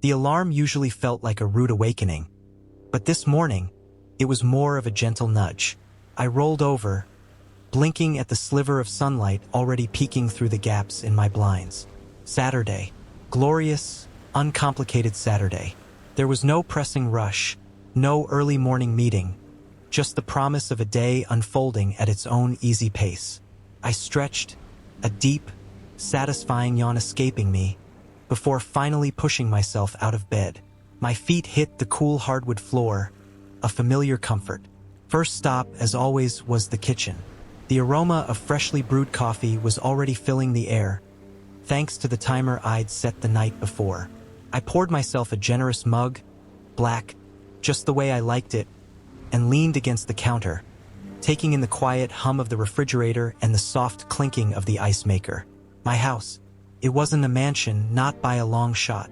The alarm usually felt like a rude awakening, but this morning, it was more of a gentle nudge. I rolled over, blinking at the sliver of sunlight already peeking through the gaps in my blinds. Saturday. Glorious, uncomplicated Saturday. There was no pressing rush, no early morning meeting, just the promise of a day unfolding at its own easy pace. I stretched, a deep, satisfying yawn escaping me, before finally pushing myself out of bed. My feet hit the cool hardwood floor, a familiar comfort. First stop, as always, was the kitchen. The aroma of freshly brewed coffee was already filling the air, thanks to the timer I'd set the night before. I poured myself a generous mug, black, just the way I liked it, and leaned against the counter, taking in the quiet hum of the refrigerator and the soft clinking of the ice maker. My house. It wasn't a mansion, not by a long shot.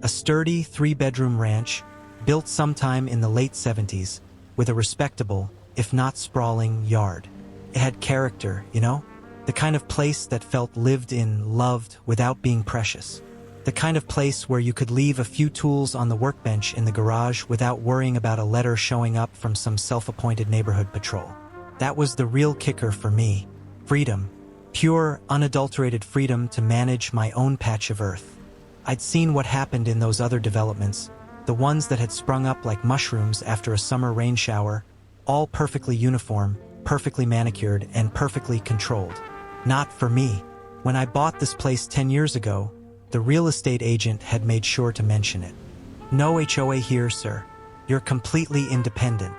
A sturdy 3-bedroom ranch, built sometime in the late 70s, with a respectable, if not sprawling, yard. It had character, you know? The kind of place that felt lived in, loved, without being precious. The kind of place where you could leave a few tools on the workbench in the garage without worrying about a letter showing up from some self-appointed neighborhood patrol. That was the real kicker for me. Freedom. Pure, unadulterated freedom to manage my own patch of earth. I'd seen what happened in those other developments, the ones that had sprung up like mushrooms after a summer rain shower, all perfectly uniform, perfectly manicured, and perfectly controlled. Not for me. When I bought this place 10 years ago, the real estate agent had made sure to mention it. No HOA here, sir. You're completely independent.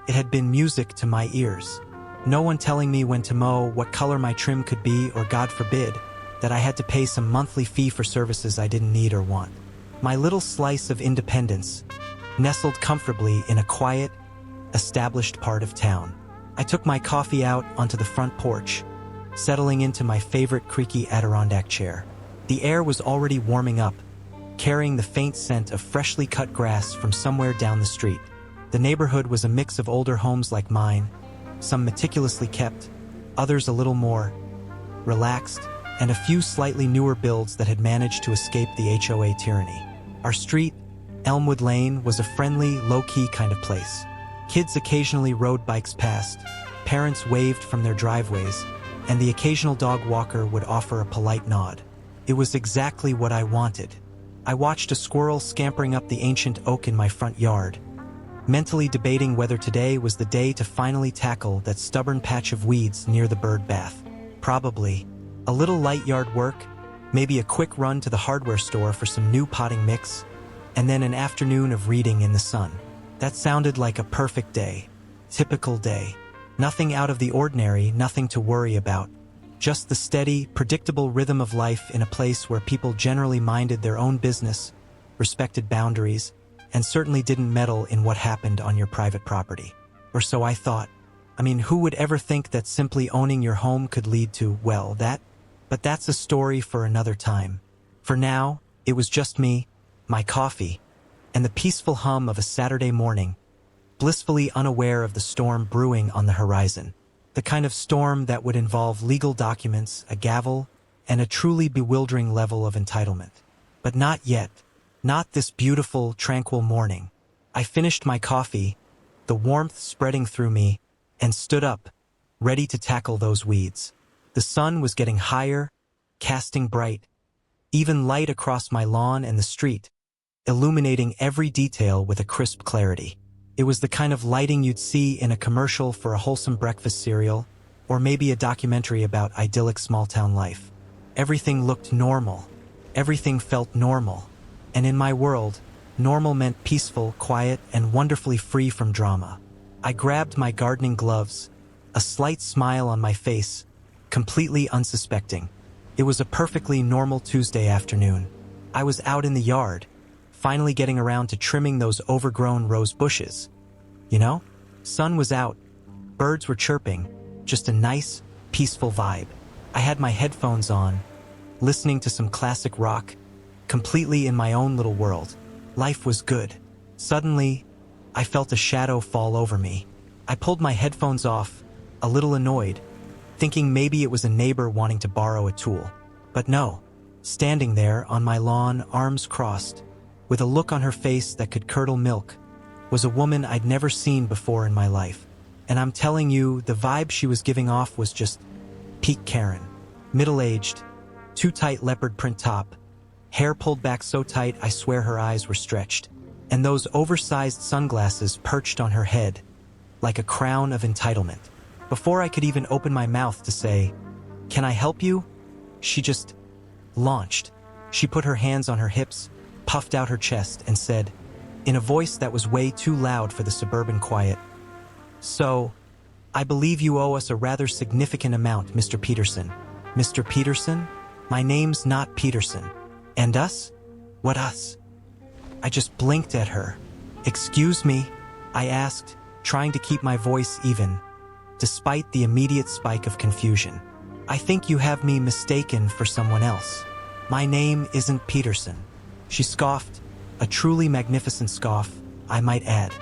It had been music to my ears. No one telling me when to mow, what color my trim could be, or God forbid, that I had to pay some monthly fee for services I didn't need or want. My little slice of independence, nestled comfortably in a quiet, established part of town. I took my coffee out onto the front porch, settling into my favorite creaky Adirondack chair. The air was already warming up, carrying the faint scent of freshly cut grass from somewhere down the street. The neighborhood was a mix of older homes like mine, some meticulously kept, others a little more relaxed, and a few slightly newer builds that had managed to escape the HOA tyranny. Our street, Elmwood Lane, was a friendly, low-key kind of place. Kids occasionally rode bikes past, parents waved from their driveways, and the occasional dog walker would offer a polite nod. It was exactly what I wanted. I watched a squirrel scampering up the ancient oak in my front yard, mentally debating whether today was the day to finally tackle that stubborn patch of weeds near the bird bath. Probably a little light yard work, maybe a quick run to the hardware store for some new potting mix, and then an afternoon of reading in the sun. That sounded like a perfect day. Typical day. Nothing out of the ordinary, nothing to worry about. Just the steady, predictable rhythm of life in a place where people generally minded their own business, respected boundaries, and certainly didn't meddle in what happened on your private property. Or so I thought. I mean, who would ever think that simply owning your home could lead to, well, that? But that's a story for another time. For now, it was just me, my coffee, and the peaceful hum of a Saturday morning, blissfully unaware of the storm brewing on the horizon. The kind of storm that would involve legal documents, a gavel, and a truly bewildering level of entitlement. But not yet. Not this beautiful, tranquil morning. I finished my coffee, the warmth spreading through me, and stood up, ready to tackle those weeds. The sun was getting higher, casting bright, even light across my lawn and the street, illuminating every detail with a crisp clarity. It was the kind of lighting you'd see in a commercial for a wholesome breakfast cereal, or maybe a documentary about idyllic small-town life. Everything looked normal. Everything felt normal. And in my world, normal meant peaceful, quiet, and wonderfully free from drama. I grabbed my gardening gloves, a slight smile on my face, completely unsuspecting. It was a perfectly normal Tuesday afternoon. I was out in the yard, finally getting around to trimming those overgrown rose bushes. You know? Sun was out, birds were chirping, just a nice, peaceful vibe. I had my headphones on, listening to some classic rock, completely in my own little world. Life was good. Suddenly, I felt a shadow fall over me. I pulled my headphones off, a little annoyed, thinking maybe it was a neighbor wanting to borrow a tool. But no, standing there on my lawn, arms crossed, with a look on her face that could curdle milk, was a woman I'd never seen before in my life. And I'm telling you, the vibe she was giving off was just peak Karen. Middle-aged, too tight leopard print top, hair pulled back so tight I swear her eyes were stretched, and those oversized sunglasses perched on her head like a crown of entitlement. Before I could even open my mouth to say, "Can I help you?" she just launched. She put her hands on her hips, puffed out her chest, and said, in a voice that was way too loud for the suburban quiet, "So, I believe you owe us a rather significant amount, Mr. Peterson." "Mr. Peterson? My name's not Peterson." "And us? What us?" I just blinked at her. "Excuse me?" I asked, trying to keep my voice even, despite the immediate spike of confusion. "I think you have me mistaken for someone else. My name isn't Peterson." She scoffed, a truly magnificent scoff, I might add.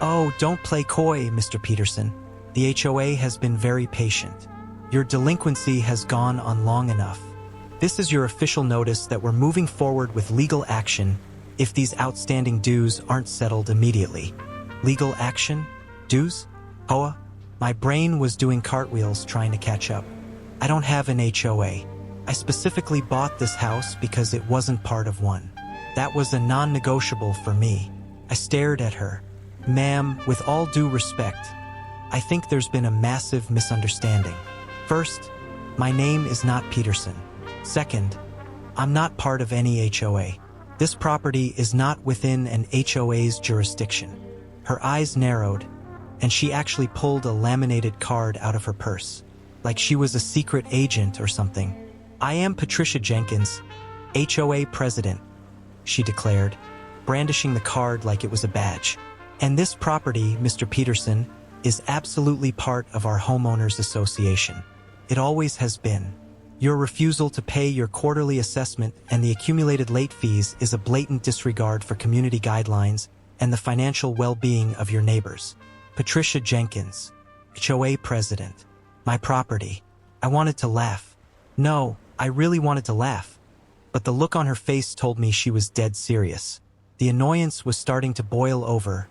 "Oh, don't play coy, Mr. Peterson. The HOA has been very patient. Your delinquency has gone on long enough. This is your official notice that we're moving forward with legal action if these outstanding dues aren't settled immediately." Legal action? Dues? HOA? My brain was doing cartwheels trying to catch up. I don't have an HOA. I specifically bought this house because it wasn't part of one. That was a non-negotiable for me. I stared at her. "Ma'am, with all due respect, I think there's been a massive misunderstanding. First, my name is not Peterson. Second, I'm not part of any HOA. This property is not within an HOA's jurisdiction." Her eyes narrowed, and she actually pulled a laminated card out of her purse, like she was a secret agent or something. "I am Patricia Jenkins, HOA President," she declared, brandishing the card like it was a badge. "And this property, Mr. Peterson, is absolutely part of our Homeowners Association. It always has been. Your refusal to pay your quarterly assessment and the accumulated late fees is a blatant disregard for community guidelines and the financial well-being of your neighbors. Patricia Jenkins, HOA President. My property." I wanted to laugh. No, I really wanted to laugh. But the look on her face told me she was dead serious. The annoyance was starting to boil over,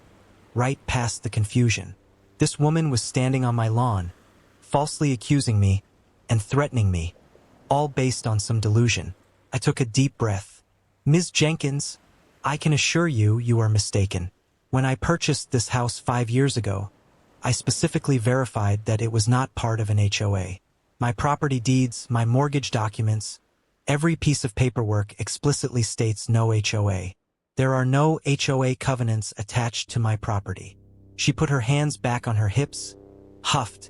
right past the confusion. This woman was standing on my lawn, falsely accusing me and threatening me, all based on some delusion. I took a deep breath. "Ms. Jenkins, I can assure you, you are mistaken. When I purchased this house 5 years ago, I specifically verified that it was not part of an HOA. My property deeds, my mortgage documents, every piece of paperwork explicitly states no HOA. There are no HOA covenants attached to my property." She put her hands back on her hips, huffed,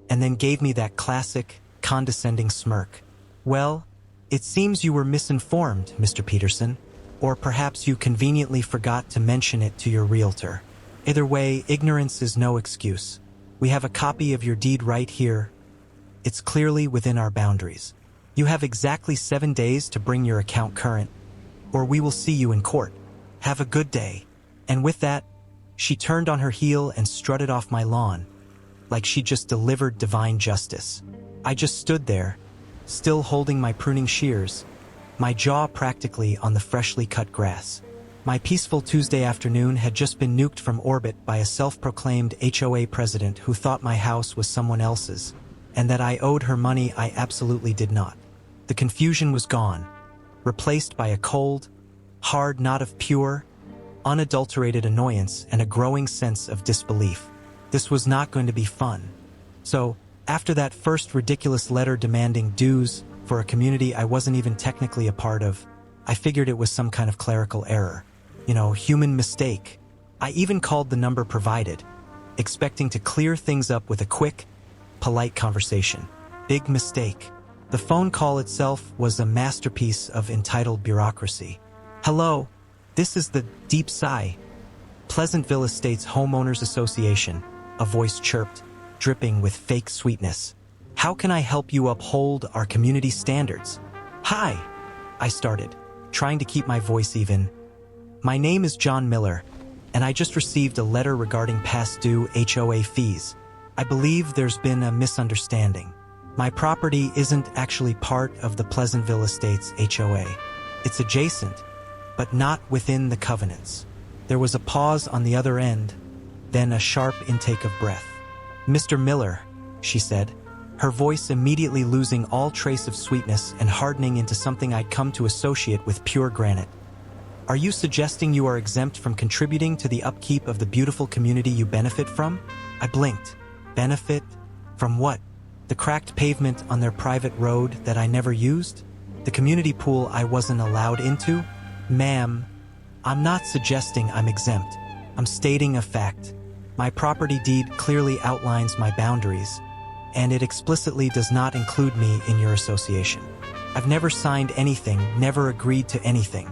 and then gave me that classic, condescending smirk. "Well, it seems you were misinformed, Mr. Peterson, or perhaps you conveniently forgot to mention it to your realtor. Either way, ignorance is no excuse. We have a copy of your deed right here. It's clearly within our boundaries. You have exactly 7 days to bring your account current, or we will see you in court. Have a good day." And with that, she turned on her heel and strutted off my lawn, like she just delivered divine justice. I just stood there, still holding my pruning shears, my jaw practically on the freshly cut grass. My peaceful Tuesday afternoon had just been nuked from orbit by a self-proclaimed HOA president who thought my house was someone else's, and that I owed her money I absolutely did not. The confusion was gone, replaced by a cold, hard knot of pure, unadulterated annoyance and a growing sense of disbelief. This was not going to be fun. So, after that first ridiculous letter demanding dues for a community I wasn't even technically a part of, I figured it was some kind of clerical error. Human mistake. I even called the number provided, expecting to clear things up with a quick, polite conversation. Big mistake. The phone call itself was a masterpiece of entitled bureaucracy. "Hello, this is the Deep Sigh, Pleasantville Estates Homeowners Association," a voice chirped, dripping with fake sweetness. "How can I help you uphold our community standards?" "Hi," I started, trying to keep my voice even. "My name is John Miller, and I just received a letter regarding past due HOA fees. I believe there's been a misunderstanding. My property isn't actually part of the Pleasantville Estates HOA. It's adjacent, but not within the covenants. There was a pause on the other end, then a sharp intake of breath. "Mr. Miller," she said, her voice immediately losing all trace of sweetness and hardening into something I'd come to associate with pure granite. "Are you suggesting you are exempt from contributing to the upkeep of the beautiful community you benefit from?" I blinked. Benefit? From what? The cracked pavement on their private road that I never used? The community pool I wasn't allowed into? "Ma'am, I'm not suggesting I'm exempt. I'm stating a fact. My property deed clearly outlines my boundaries, and it explicitly does not include me in your association. I've never signed anything, never agreed to anything.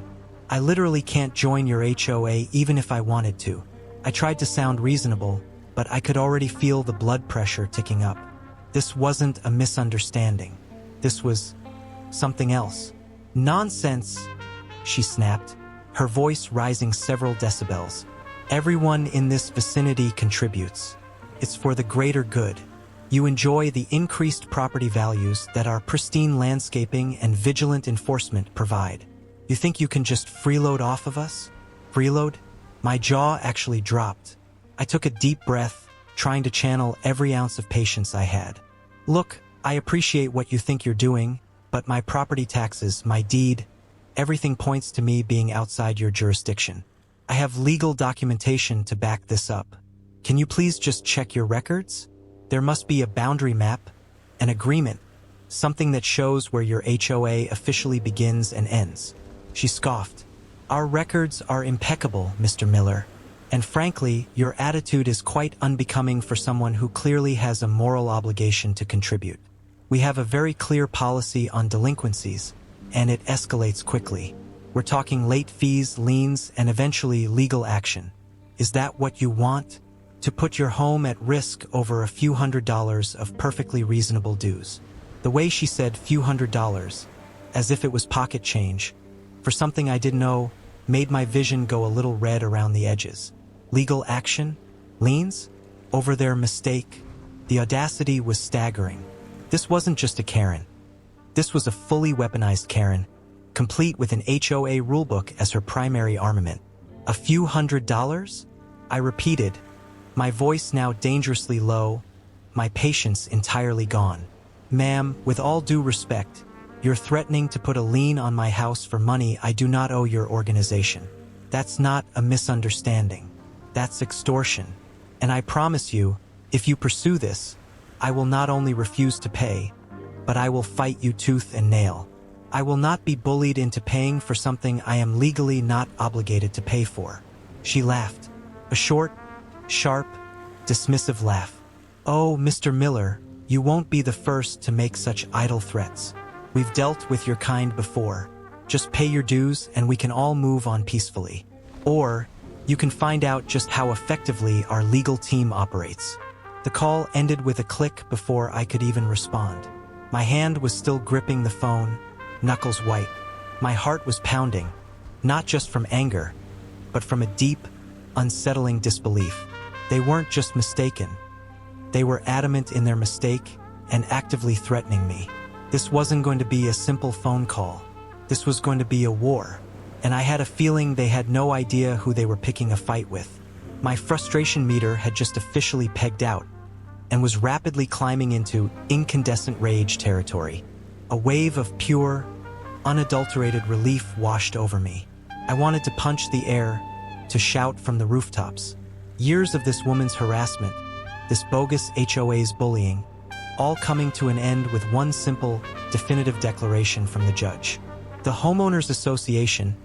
I literally can't join your HOA even if I wanted to." I tried to sound reasonable, but I could already feel the blood pressure ticking up. This wasn't a misunderstanding. This was something else. "Nonsense," she snapped, her voice rising several decibels. "Everyone in this vicinity contributes. It's for the greater good. You enjoy the increased property values that our pristine landscaping and vigilant enforcement provide. You think you can just freeload off of us?" Freeload? My jaw actually dropped. I took a deep breath, trying to channel every ounce of patience I had. "Look, I appreciate what you think you're doing, but my property taxes, my deed, everything points to me being outside your jurisdiction. I have legal documentation to back this up. Can you please just check your records? There must be a boundary map, an agreement, something that shows where your HOA officially begins and ends." She scoffed. "Our records are impeccable, Mr. Miller, and frankly, your attitude is quite unbecoming for someone who clearly has a moral obligation to contribute. We have a very clear policy on delinquencies, and it escalates quickly. We're talking late fees, liens, and eventually legal action. Is that what you want? To put your home at risk over a few $100s of perfectly reasonable dues?" The way she said few $100s, as if it was pocket change, for something I didn't know, made my vision go a little red around the edges. Legal action? Liens? Over their mistake? The audacity was staggering. This wasn't just a Karen. This was a fully weaponized Karen, complete with an HOA rulebook as her primary armament. "A few $100s? I repeated, my voice now dangerously low, my patience entirely gone. "Ma'am, with all due respect, you're threatening to put a lien on my house for money I do not owe your organization. That's not a misunderstanding. That's extortion. And I promise you, if you pursue this, I will not only refuse to pay, but I will fight you tooth and nail. I will not be bullied into paying for something I am legally not obligated to pay for." She laughed, a short, sharp, dismissive laugh. "Oh, Mr. Miller, you won't be the first to make such idle threats. We've dealt with your kind before. Just pay your dues and we can all move on peacefully. Or, you can find out just how effectively our legal team operates." The call ended with a click before I could even respond. My hand was still gripping the phone, knuckles white. My heart was pounding, not just from anger, but from a deep, unsettling disbelief. They weren't just mistaken. They were adamant in their mistake and actively threatening me. This wasn't going to be a simple phone call. This was going to be a war, and I had a feeling they had no idea who they were picking a fight with. My frustration meter had just officially pegged out and was rapidly climbing into incandescent rage territory. A wave of pure, unadulterated relief washed over me. I wanted to punch the air, to shout from the rooftops. Years of this woman's harassment, this bogus HOA's bullying, all coming to an end with one simple, definitive declaration from the judge. The Homeowners Association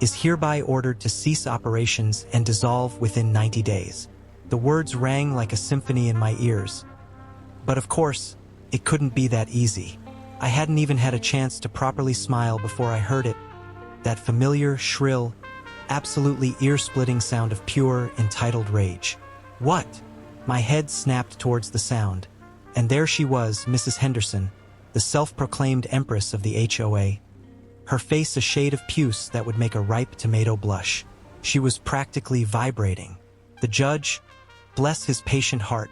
is hereby ordered to cease operations and dissolve within 90 days. The words rang like a symphony in my ears. But of course, it couldn't be that easy. I hadn't even had a chance to properly smile before I heard it. That familiar, shrill, absolutely ear-splitting sound of pure, entitled rage. What? My head snapped towards the sound, and there she was, Mrs. Henderson, the self-proclaimed empress of the HOA. Her face a shade of puce that would make a ripe tomato blush. She was practically vibrating. The judge, bless his patient heart,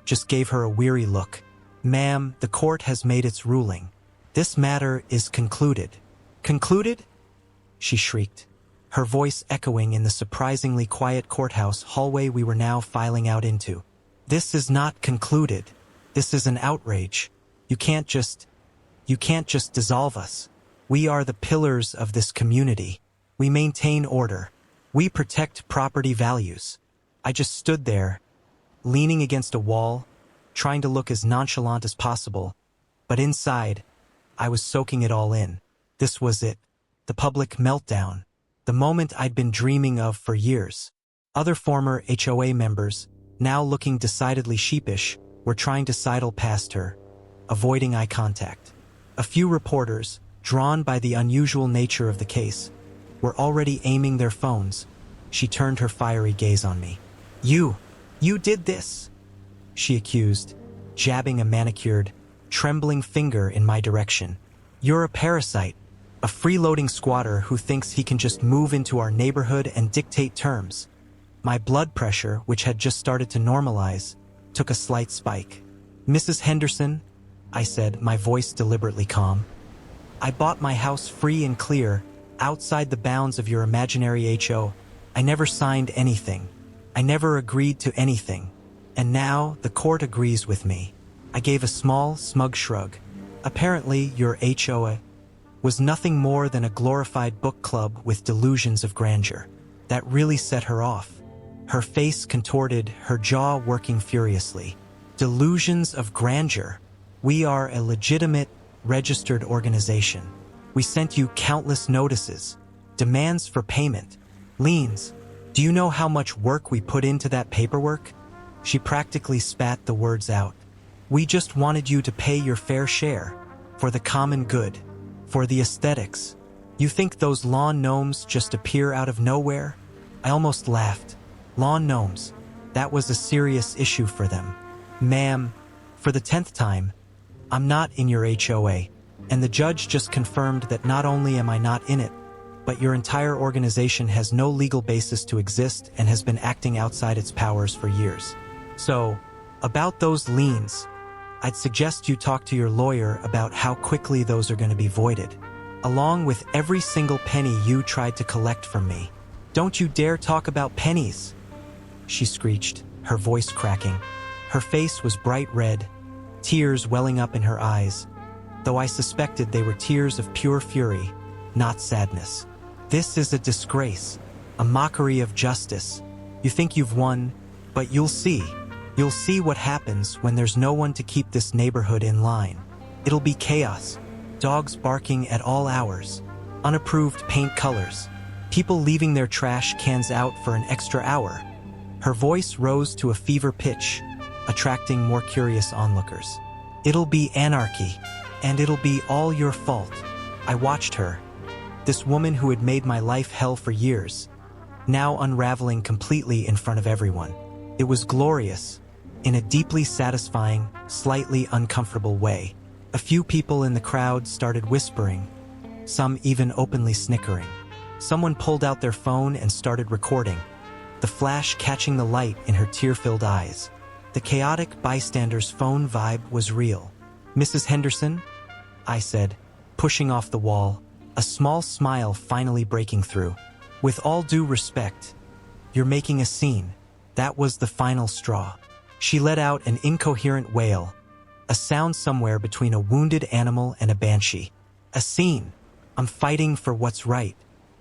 just gave her a weary look. "Ma'am, the court has made its ruling. This matter is concluded." "Concluded?" she shrieked. her voice echoing in the surprisingly quiet courthouse hallway we were now filing out into. "This is not concluded. This is an outrage. You can't just dissolve us. We are the pillars of this community. We maintain order. We protect property values." I just stood there, leaning against a wall, trying to look as nonchalant as possible, but inside, I was soaking it all in. This was it. The public meltdown. The moment I'd been dreaming of for years. Other former HOA members, now looking decidedly sheepish, were trying to sidle past her, avoiding eye contact. A few reporters, drawn by the unusual nature of the case, were already aiming their phones. She turned her fiery gaze on me. You did this," she accused, jabbing a manicured, trembling finger in my direction. "You're a parasite, a freeloading squatter who thinks he can just move into our neighborhood and dictate terms." My blood pressure, which had just started to normalize, took a slight spike. "Mrs. Henderson," I said, my voice deliberately calm, "I bought my house free and clear, outside the bounds of your imaginary HO. I never signed anything. I never agreed to anything. And now the court agrees with me." I gave a small, smug shrug. "Apparently, your HOA was nothing more than a glorified book club with delusions of grandeur." That really set her off. Her face contorted, her jaw working furiously. "Delusions of grandeur. We are a legitimate, registered organization. We sent you countless notices, demands for payment, liens. Do you know how much work we put into that paperwork?" She practically spat the words out. "We just wanted you to pay your fair share, for the common good, for the aesthetics. You think those lawn gnomes just appear out of nowhere?" I almost laughed. Lawn gnomes. That was a serious issue for them. "Ma'am, for the 10th time, I'm not in your HOA, and the judge just confirmed that not only am I not in it, but your entire organization has no legal basis to exist and has been acting outside its powers for years. So, about those liens, I'd suggest you talk to your lawyer about how quickly those are going to be voided, along with every single penny you tried to collect from me. Don't you dare talk about pennies," she screeched, her voice cracking. Her face was bright red, tears welling up in her eyes, though I suspected they were tears of pure fury, not sadness. "This is a disgrace, a mockery of justice. You think you've won, but you'll see. You'll see what happens when there's no one to keep this neighborhood in line. It'll be chaos, dogs barking at all hours, unapproved paint colors, people leaving their trash cans out for an extra hour." Her voice rose to a fever pitch, attracting more curious onlookers. "It'll be anarchy, and it'll be all your fault." I watched her, this woman who had made my life hell for years, now unraveling completely in front of everyone. It was glorious, in a deeply satisfying, slightly uncomfortable way. A few people in the crowd started whispering, some even openly snickering. Someone pulled out their phone and started recording, the flash catching the light in her tear-filled eyes. The chaotic bystander's phone vibe was real. "Mrs. Henderson?" I said, pushing off the wall, a small smile finally breaking through. "With all due respect, you're making a scene." That was the final straw. She let out an incoherent wail, a sound somewhere between a wounded animal and a banshee. "A scene. I'm fighting for what's right.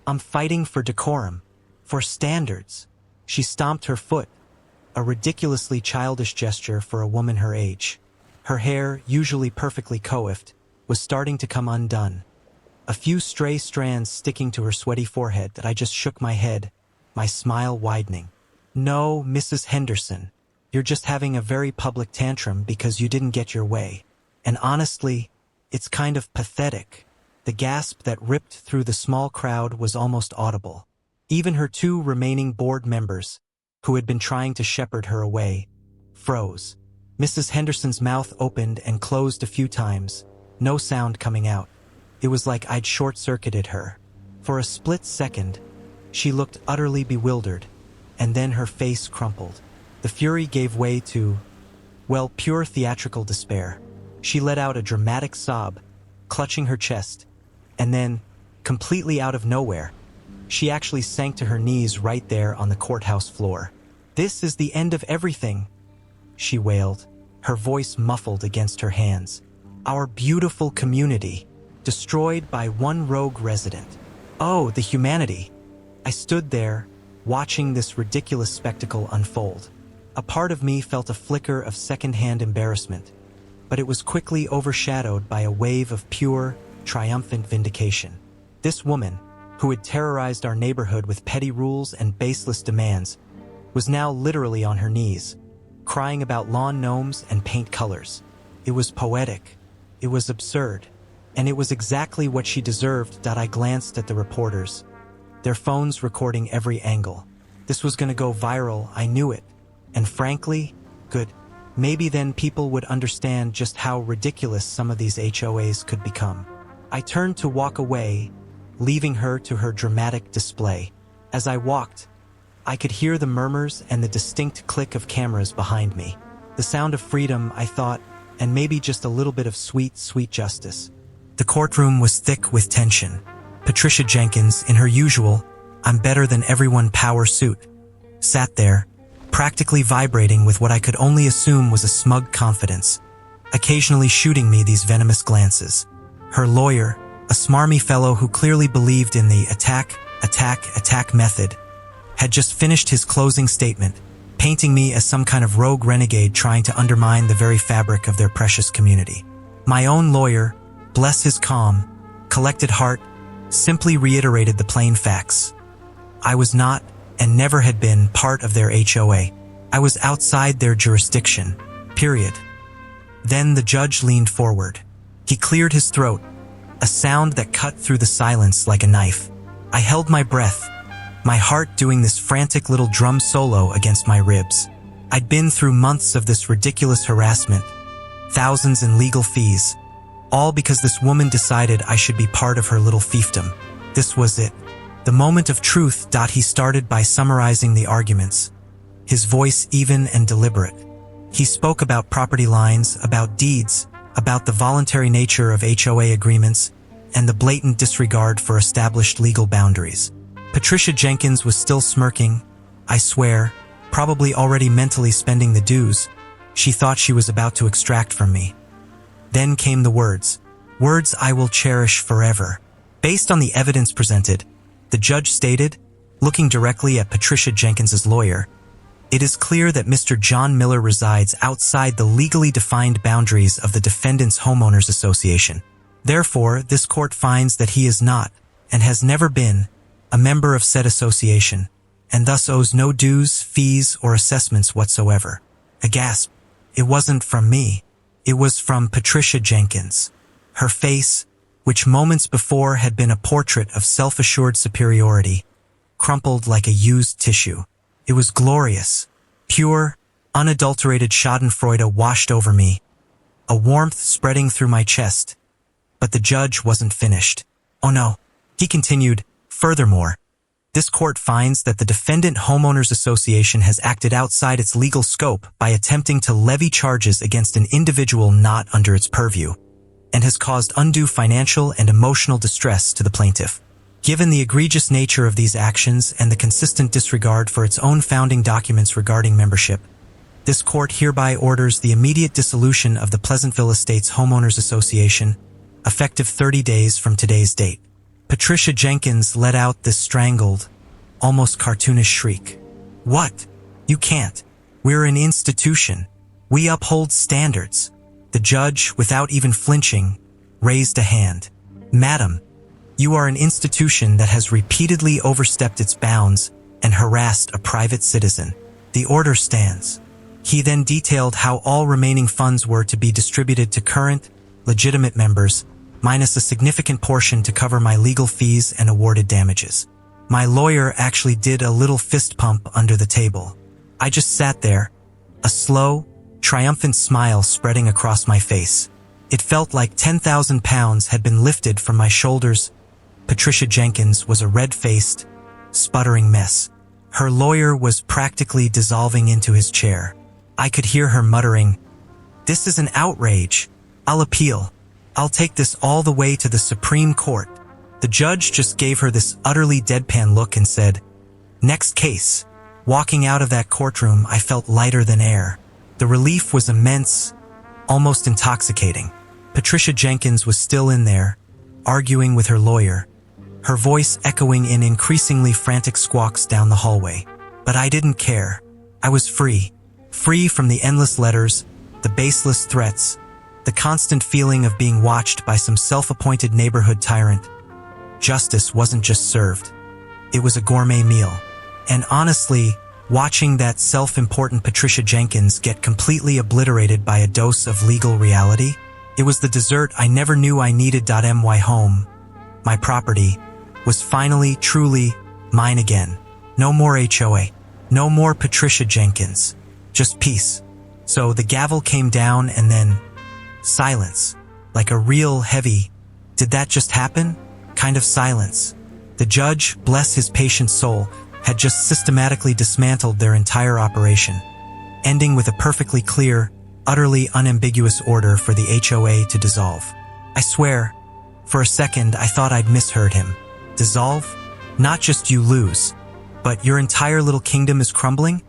I'm fighting for decorum, for standards." She stomped her foot, a ridiculously childish gesture for a woman her age. Her hair, usually perfectly coiffed, was starting to come undone, a few stray strands sticking to her sweaty forehead that I just shook my head, my smile widening. "No, Mrs. Henderson, you're just having a very public tantrum because you didn't get your way. And honestly, it's kind of pathetic." The gasp that ripped through the small crowd was almost audible. Even her two remaining board members, who had been trying to shepherd her away, froze. Mrs. Henderson's mouth opened and closed a few times, no sound coming out. It was like I'd short-circuited her. For a split second, she looked utterly bewildered, and then her face crumpled. The fury gave way to, well, pure theatrical despair. She let out a dramatic sob, clutching her chest, and then, completely out of nowhere, She actually sank to her knees right there on the courthouse floor. "This is the end of everything," she wailed, her voice muffled against her hands. "Our beautiful community, destroyed by one rogue resident. Oh, the humanity." I stood there, watching this ridiculous spectacle unfold. A part of me felt a flicker of second-hand embarrassment, but it was quickly overshadowed by a wave of pure, triumphant vindication. This woman, who had terrorized our neighborhood with petty rules and baseless demands, was now literally on her knees, crying about lawn gnomes and paint colors. It was poetic, it was absurd, and it was exactly what she deserved. I glanced at the reporters, their phones recording every angle. This was going to go viral, I knew it. And frankly, good. Maybe then people would understand just how ridiculous some of these HOAs could become. I turned to walk away, leaving her to her dramatic display. As I walked, I could hear the murmurs and the distinct click of cameras behind me. The sound of freedom, I thought, and maybe just a little bit of sweet, sweet justice. The courtroom was thick with tension. Patricia Jenkins, in her usual, "I'm better than everyone" power suit, sat there, practically vibrating with what I could only assume was a smug confidence, occasionally shooting me these venomous glances. Her lawyer, a smarmy fellow who clearly believed in the attack method, had just finished his closing statement, painting me as some kind of rogue renegade trying to undermine the very fabric of their precious community. My own lawyer, bless his calm, collected heart, simply reiterated the plain facts. I was not, and never had been, part of their HOA. I was outside their jurisdiction, period. Then the judge leaned forward. He cleared his throat, a sound that cut through the silence like a knife. I held my breath, my heart doing this frantic little drum solo against my ribs. I'd been through months of this ridiculous harassment, thousands in legal fees, all because this woman decided I should be part of her little fiefdom. This was it. The moment of truth. He started by summarizing the arguments, his voice even and deliberate. He spoke about property lines, about deeds, about the voluntary nature of HOA agreements, and the blatant disregard for established legal boundaries. Patricia Jenkins was still smirking, I swear, probably already mentally spending the dues she thought she was about to extract from me. Then came the words I will cherish forever. Based on the evidence presented, the judge stated, looking directly at Patricia Jenkins's lawyer, "It is clear that Mr. John Miller resides outside the legally defined boundaries of the defendant's Homeowners Association. Therefore, this court finds that he is not, and has never been, a member of said association, and thus owes no dues, fees, or assessments whatsoever." A gasp. It wasn't from me. It was from Patricia Jenkins. Her face, which moments before had been a portrait of self-assured superiority, crumpled like a used tissue. It was glorious. Pure, unadulterated schadenfreude washed over me, a warmth spreading through my chest. But the judge wasn't finished. "Oh no," he continued, "furthermore, this court finds that the defendant Homeowners Association has acted outside its legal scope by attempting to levy charges against an individual not under its purview, and has caused undue financial and emotional distress to the plaintiff. Given the egregious nature of these actions and the consistent disregard for its own founding documents regarding membership, this court hereby orders the immediate dissolution of the Pleasantville Estates Homeowners Association, effective 30 days from today's date." Patricia Jenkins let out this strangled, almost cartoonish shriek. "What? You can't. We're an institution. We uphold standards." The judge, without even flinching, raised a hand. "Madam, you are an institution that has repeatedly overstepped its bounds and harassed a private citizen. The order stands." He then detailed how all remaining funds were to be distributed to current, legitimate members, minus a significant portion to cover my legal fees and awarded damages. My lawyer actually did a little fist pump under the table. I just sat there, a slow, triumphant smile spreading across my face. It felt like 10,000 pounds had been lifted from my shoulders. Patricia Jenkins was a red-faced, sputtering mess. Her lawyer was practically dissolving into his chair. I could hear her muttering, "This is an outrage. I'll appeal. I'll take this all the way to the Supreme Court." The judge just gave her this utterly deadpan look and said, "Next case." Walking out of that courtroom, I felt lighter than air. The relief was immense, almost intoxicating. Patricia Jenkins was still in there, arguing with her lawyer, her voice echoing in increasingly frantic squawks down the hallway. But I didn't care. I was free. Free from the endless letters, the baseless threats, the constant feeling of being watched by some self-appointed neighborhood tyrant. Justice wasn't just served. It was a gourmet meal. And honestly, watching that self-important Patricia Jenkins get completely obliterated by a dose of legal reality, it was the dessert I never knew I needed. My home, my property, was finally, truly, mine again. No more HOA. No more Patricia Jenkins. Just peace. So the gavel came down and then silence. Like a real heavy, did that just happen? Kind of silence. The judge, bless his patient soul, had just systematically dismantled their entire operation, ending with a perfectly clear, utterly unambiguous order for the HOA to dissolve. I swear, for a second I thought I'd misheard him. Dissolve? Not just you lose, but your entire little kingdom is crumbling?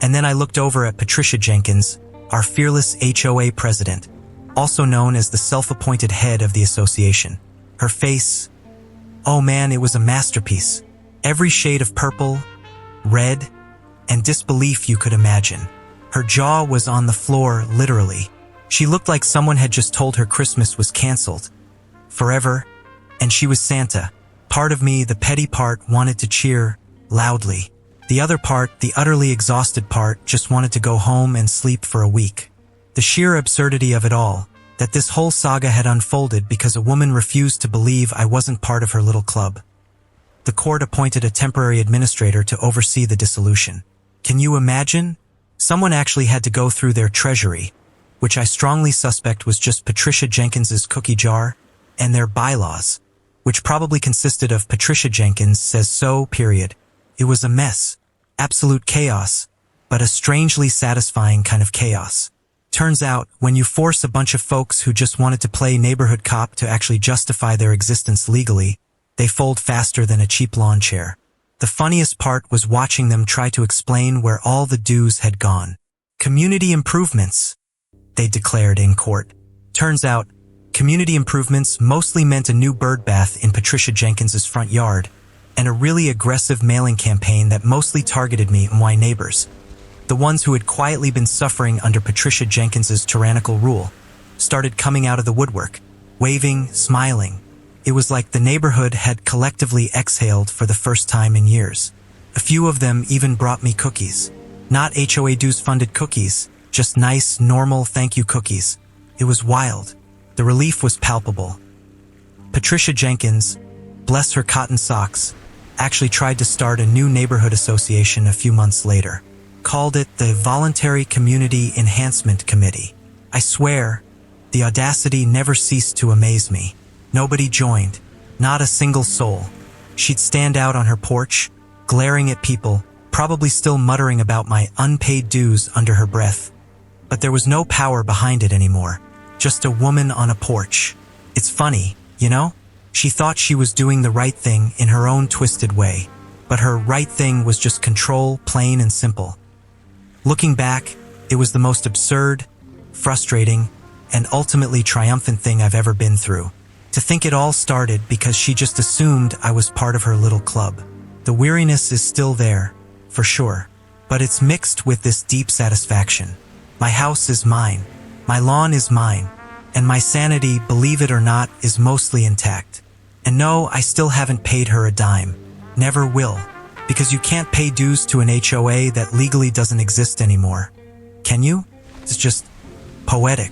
And then I looked over at Patricia Jenkins, our fearless HOA president, also known as the self-appointed head of the association. Her face, oh man, it was a masterpiece. Every shade of purple, red, and disbelief you could imagine. Her jaw was on the floor, literally. She looked like someone had just told her Christmas was canceled. Forever, and she was Santa. Part of me, the petty part, wanted to cheer loudly. The other part, the utterly exhausted part, just wanted to go home and sleep for a week. The sheer absurdity of it all, that this whole saga had unfolded because a woman refused to believe I wasn't part of her little club. The court appointed a temporary administrator to oversee the dissolution. Can you imagine? Someone actually had to go through their treasury, which I strongly suspect was just Patricia Jenkins's cookie jar, and their bylaws, which probably consisted of Patricia Jenkins says so, period. It was a mess. Absolute chaos, but a strangely satisfying kind of chaos. Turns out, when you force a bunch of folks who just wanted to play neighborhood cop to actually justify their existence legally, they fold faster than a cheap lawn chair. The funniest part was watching them try to explain where all the dues had gone. Community improvements, they declared in court. Turns out, community improvements mostly meant a new bird bath in Patricia Jenkins's front yard, and a really aggressive mailing campaign that mostly targeted me and my neighbors. The ones who had quietly been suffering under Patricia Jenkins's tyrannical rule started coming out of the woodwork, waving, smiling. It was like the neighborhood had collectively exhaled for the first time in years. A few of them even brought me cookies. Not HOA dues-funded cookies, just nice, normal thank you cookies. It was wild. The relief was palpable. Patricia Jenkins, bless her cotton socks, actually tried to start a new neighborhood association a few months later. Called it the Voluntary Community Enhancement Committee. I swear, the audacity never ceased to amaze me. Nobody joined, not a single soul. She'd stand out on her porch, glaring at people, probably still muttering about my unpaid dues under her breath. But there was no power behind it anymore. Just a woman on a porch. It's funny, you know? She thought she was doing the right thing in her own twisted way. But her right thing was just control, plain and simple. Looking back, it was the most absurd, frustrating, and ultimately triumphant thing I've ever been through. To think it all started because she just assumed I was part of her little club. The weariness is still there, for sure, but it's mixed with this deep satisfaction. My house is mine, my lawn is mine, and my sanity, believe it or not, is mostly intact. And no, I still haven't paid her a dime. Never will, because you can't pay dues to an HOA that legally doesn't exist anymore. Can you? It's just poetic.